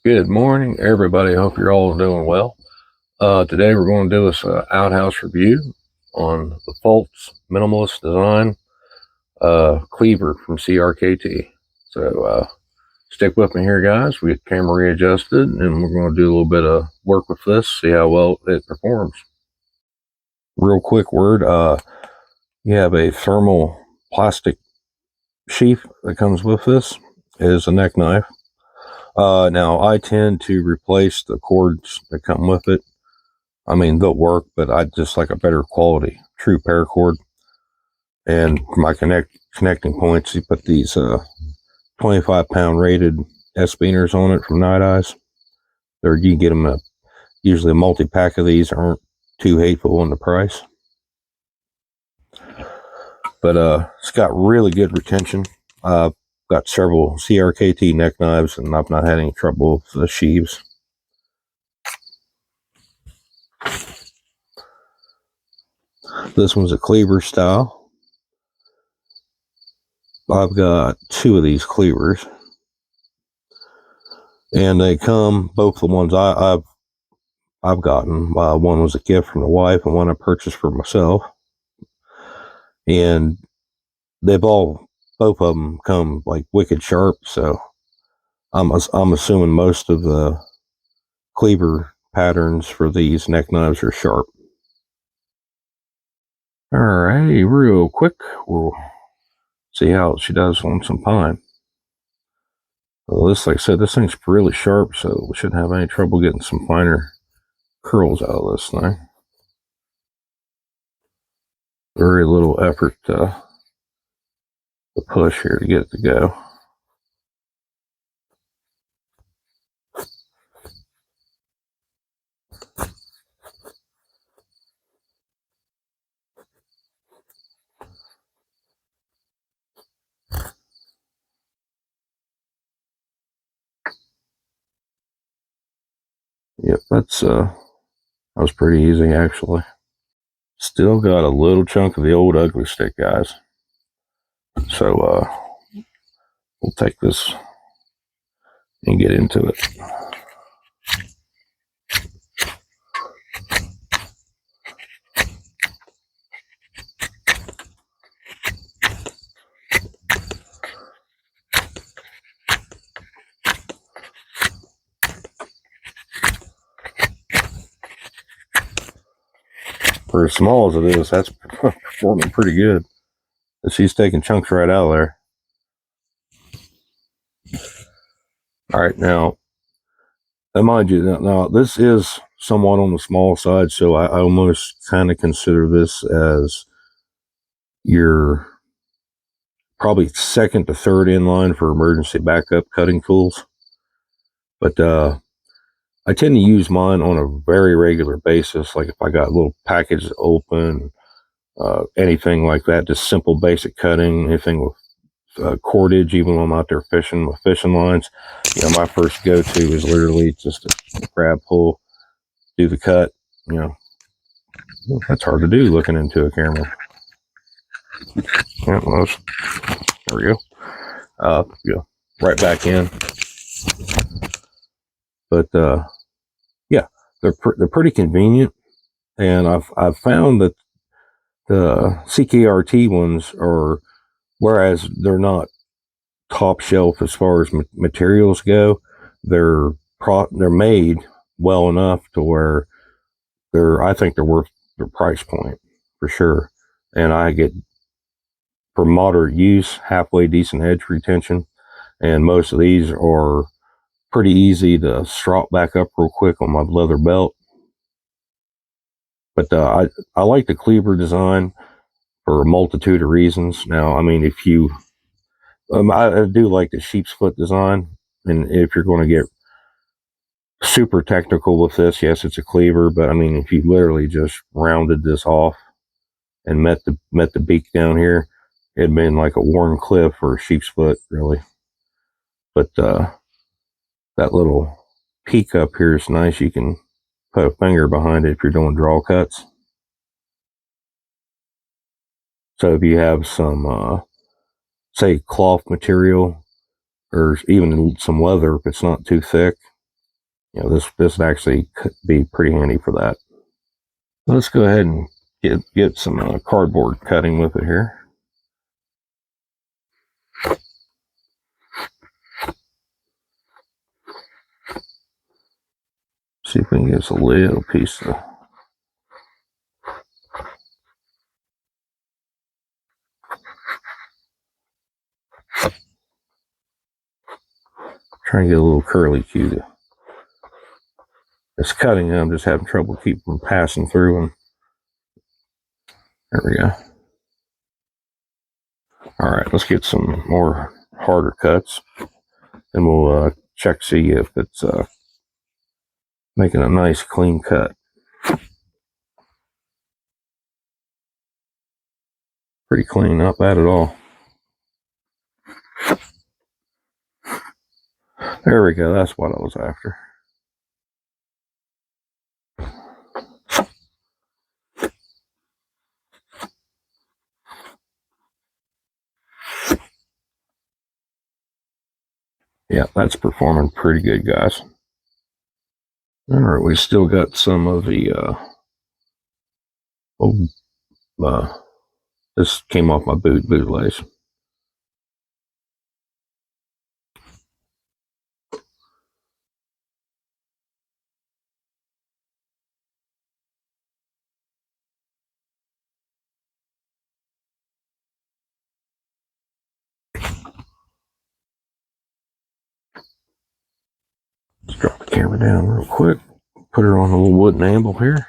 Good morning, everybody. Hope you're all doing well. Today we're going to do this outhouse review on the Fultz Minimalist Design Cleaver from CKRT. So stick with me here, guys. We get the camera readjusted, and we're going to do a little bit of work with this, see how well it performs. Real quick word, you have a thermal plastic sheath that comes with this. It is a neck knife. Now, I tend to replace the cords that come with it. I mean, they'll work, but I just like a better quality, true paracord. And for my connecting points, you put these 25-pound rated S-beaners on it from Night Eyes. Or you can get them usually a multi-pack of these aren't too hateful in the price. But it's got really good retention. I've got several CKRT neck knives, and I've not had any trouble with the sheaves. This one's a cleaver style. I've got two of these cleavers, and they come, both the ones I've gotten. One was a gift from the wife, and one I purchased for myself. And both of them come like wicked sharp. So I'm assuming most of the cleaver patterns for these neck knives are sharp. All right, real quick, we'll see how she does on some pine. Well, this, like I said, this thing's really sharp, so we shouldn't have any trouble getting some finer curls out of this thing. Very little effort to push here to get it to go. Yep, that was pretty easy, actually. Still got a little chunk of the old ugly stick, guys. So we'll take this and get into it. For as small as it is, that's performing pretty good. She's taking chunks right out of there. All right, now, mind you, now this is somewhat on the small side, so I almost kind of consider this as your probably second to third in line for emergency backup cutting tools. But I tend to use mine on a very regular basis. Like if I got a little package open, anything like that, just simple basic cutting, anything with cordage, even when I'm out there fishing with fishing lines. You know, my first go-to is literally just a grab, pull, do the cut. You know, that's hard to do looking into a camera. Yeah, well, there we go. Yeah, right back in. But yeah, they're pretty convenient, and I've found that the CKRT ones are, whereas they're not top shelf as far as materials go, they're made well enough to where I think they're worth their price point for sure. And I get, for moderate use, halfway decent edge retention, and most of these are pretty easy to strop back up real quick on my leather belt. But I like the cleaver design for a multitude of reasons. Now, I mean, if you I do like the sheep's foot design, and if you're going to get super technical with this, yes, it's a cleaver, but I mean, if you literally just rounded this off and met the beak down here, it'd been like a worn cliff or a sheep's foot, really. But that little peak up here is nice. You can put a finger behind it if you're doing draw cuts. So if you have some, say, cloth material, or even some leather, if it's not too thick, You know, this would actually could be pretty handy for that. Let's go ahead and get some cardboard cutting with it here. See if we can get us a little piece of. Trying to get a little curly cue to. It's cutting, I'm just having trouble keeping from passing through. And there we go. All right, let's get some more harder cuts, and we'll check see if it's making a nice clean cut. Pretty clean, not bad at all. There we go, that's what I was after. Yeah, that's performing pretty good, guys. All right, we still got some of the this came off my boot lace. Let's drop the camera down real quick. Put her on a little wooden anvil here.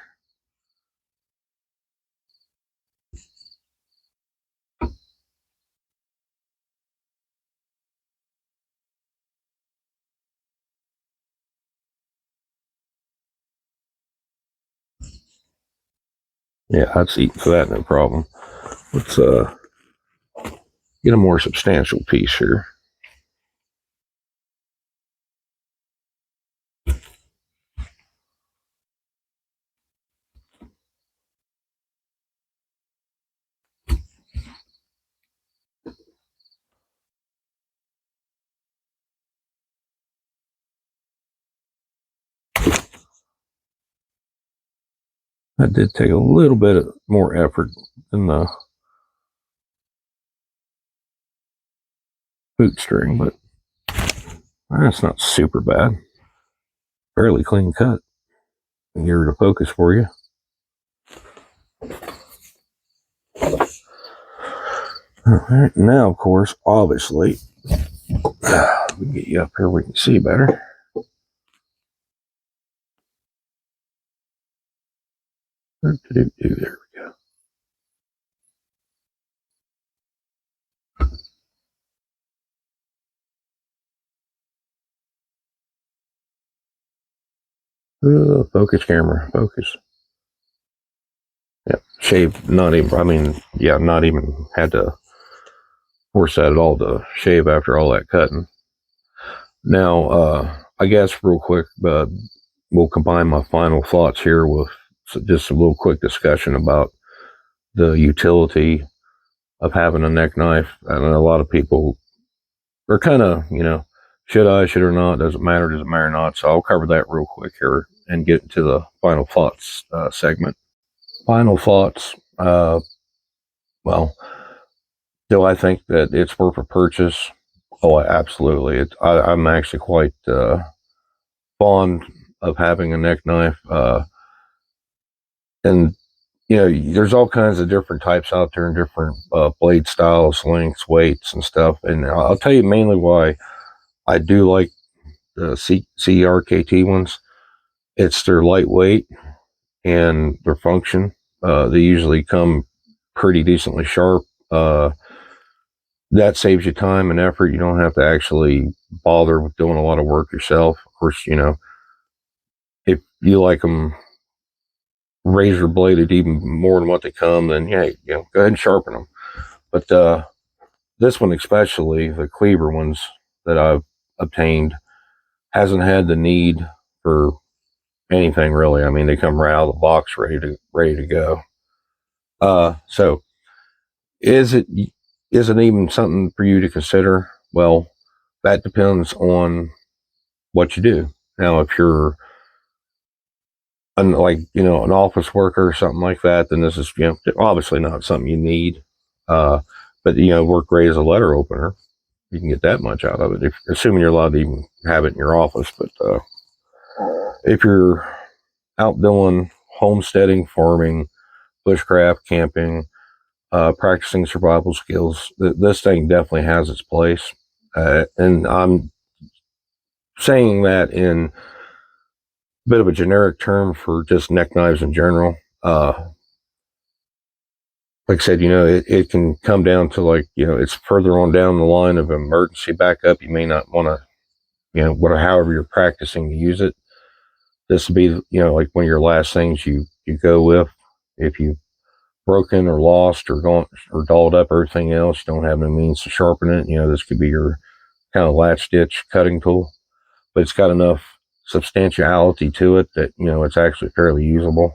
Yeah, I'd eat for that, no problem. Let's get a more substantial piece here. That did take a little bit more effort than the boot string, but that's not super bad. Fairly clean cut. Get her to focus for you. All right, now, of course, obviously, we can get you up here where we can see better. There we go. Focus camera, focus. Yeah, shave, not even, I mean, yeah, not even had to force that at all to shave after all that cutting. Now, I guess real quick, we'll combine my final thoughts here with just a little quick discussion about the utility of having a neck knife. I know a lot of people are kind of, should or not, does it matter or not. So I'll cover that real quick here and get into the final thoughts segment. Final thoughts. Well, do I think that it's worth a purchase? Oh, absolutely. I'm actually quite fond of having a neck knife. And there's all kinds of different types out there and different blade styles, lengths, weights, and stuff. And I'll tell you mainly why I do like the CKRT ones. It's their lightweight and their function. They usually come pretty decently sharp. That saves you time and effort. You don't have to actually bother with doing a lot of work yourself. Of course, if you like them razor bladed even more than what they come, then yeah, go ahead and sharpen them. But this one, especially the Cleaver ones that I've obtained, hasn't had the need for anything really. I mean, they come right out of the box ready to go. So is it even something for you to consider? Well, that depends on what you do Now, if you're like, you know, an office worker or something like that, then this is, you know, obviously not something you need. But, you know, work great as a letter opener. You can get that much out of it, if, assuming you're allowed to even have it in your office. But if you're out doing homesteading, farming, bushcraft, camping, practicing survival skills, this thing definitely has its place. And I'm saying that in a bit of a generic term for just neck knives in general. Like I said, you know, it can come down to, like, you know, it's further on down the line of emergency backup. You may not want to, you know, whatever, however you're practicing to use it. This would be, you know, like one of your last things you go with. If you've broken or lost or gone or dulled up everything else, you don't have no means to sharpen it. You know, this could be your kind of latch stitch cutting tool, but it's got enough substantiality to it that, you know, it's actually fairly usable.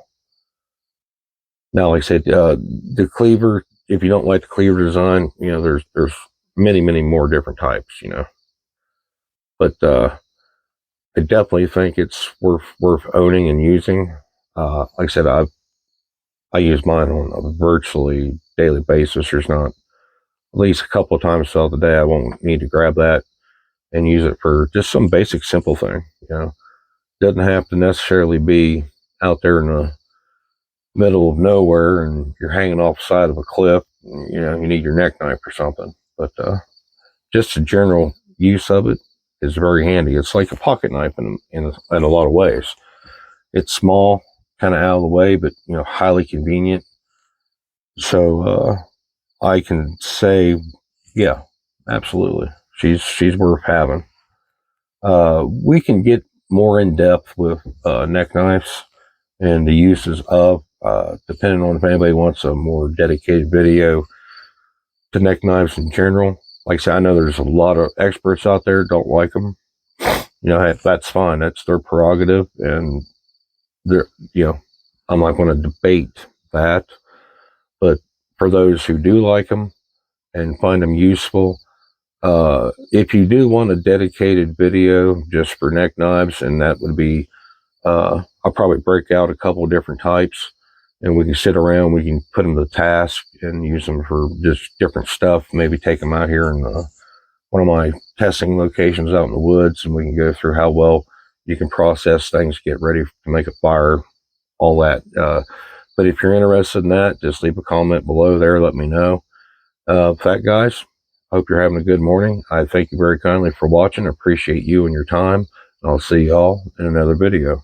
Now, like I said, the cleaver, if you don't like the cleaver design, you know, there's many more different types, you know. But I definitely think it's worth owning and using. Like I said, I use mine on a virtually daily basis. There's not, at least a couple of times throughout the day I won't need to grab that and use it for just some basic simple thing. You know, doesn't have to necessarily be out there in the middle of nowhere and you're hanging off the side of a cliff. You know, you need your neck knife or something. But just the general use of it is very handy. It's like a pocket knife in a lot of ways. It's small, kind of out of the way, but, you know, highly convenient. So I can say, yeah, absolutely, she's worth having. We can get more in depth with neck knives and the uses of, depending on if anybody wants a more dedicated video to neck knives in general. Like I said, I know there's a lot of experts out there don't like them. You know, hey, that's fine. That's their prerogative, and they're, you know, I'm not going to debate that. But for those who do like them and find them useful, if you do want a dedicated video just for neck knives, and that would be, I'll probably break out a couple of different types, and we can sit around, we can put them to task and use them for just different stuff. Maybe take them out here in one of my testing locations out in the woods, and we can go through how well you can process things, get ready to make a fire, all that. But if you're interested in that, just leave a comment below there. Let me know. Fat guys, hope you're having a good morning. I thank you very kindly for watching. I appreciate you and your time. I'll see y'all in another video.